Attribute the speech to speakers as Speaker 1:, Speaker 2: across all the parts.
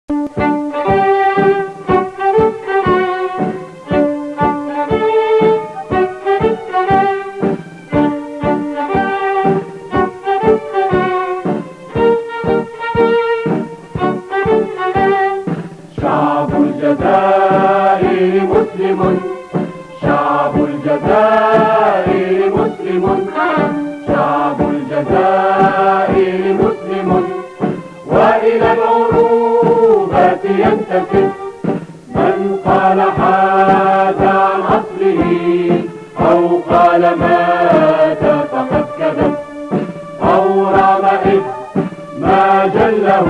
Speaker 1: شعب الجزائر مسلم، شعب الجزائر مسلم، شعب الجزائر مسلم، وإلى العروبة ينتسب. من قال حاد عن أصله أو قال مات فقد كذب، أو رام إذ ما جله،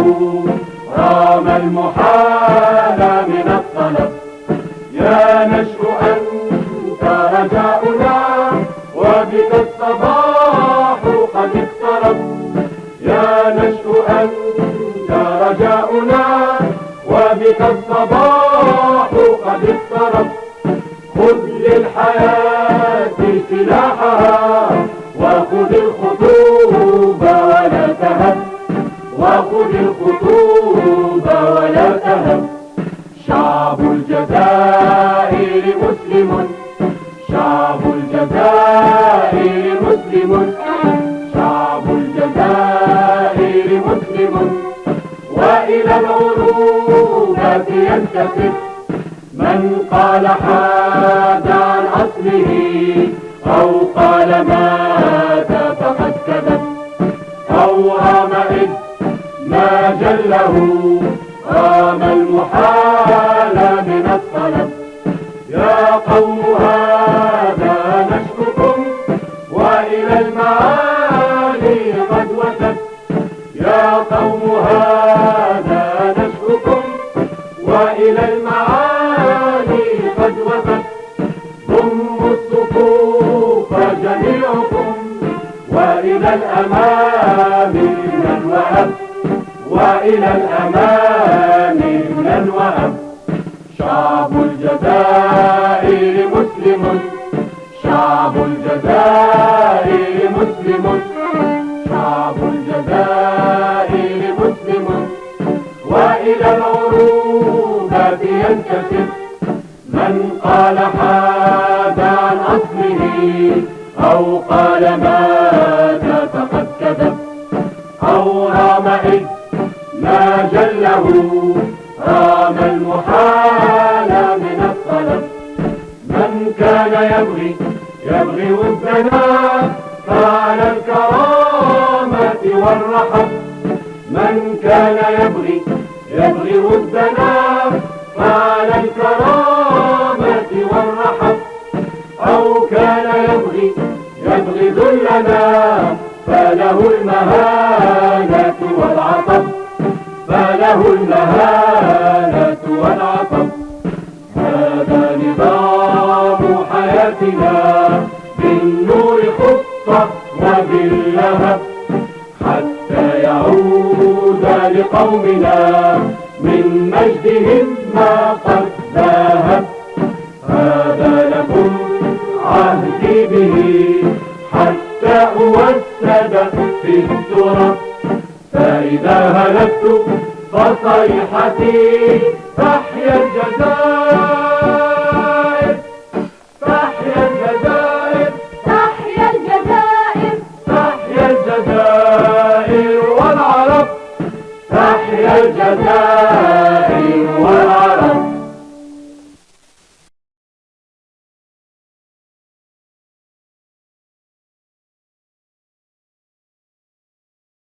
Speaker 1: رام المحال من الطلب. يا نشء أنت رجاؤنا وبك الصباح قد اقترب. يا نشء أنت رجاؤنا وبك الصباح قد اقترب. خذ للحياة سلاحها وخذ الخطوب ولا تهب، وخذ الخطوب ولا تهب. شعب الجزائر مسلم، شعب الجزائر مسلم، شعب الجزائر مسلم، وإلى العروبة ينتسب. من قال حاد عن أصله أو قال مات فقد كذب، أو رام إذ ما جله، رام المحال من الطلب. يا قوم هذا نشككم وإلى المعالي قد وثب. يا قوم هذا نشككم وإلى المعالي قد وثب. ضموا الصفوف جميعكم وإلى الأمام من وهب، وإلى الأمام من وهب. شعب الجزائر مسلم، شعب الجزائر مسلم، شعب الجزائر مسلم، وإلى العروبة ينتسب. من قال حاد عن أصله أو قال مات فقد كذب، أو رام إذ ما جله، رام المحال من الطلب. من كان يبغي ودنا فعلى الكرامة والرحب. من كان يبغي ودنا فعلى الكرامة والرحب. أو كان يبغي ذلنا فله المهانة والعطب، فله المهانة والعطب. هذا نظام حياتنا بالنور خطة وباللهب، حتى يعود لقومنا من مجدهم ما قد ذهب. هذا لكم عهدي به حتى أوسد في التراب. فإذا هلكت فصيحتي تحيا الجزائر، تحيا الجزائر،
Speaker 2: تحيا الجزائر،
Speaker 1: تحيا الجزائر والعرب، تحيا الجزائر والعرب.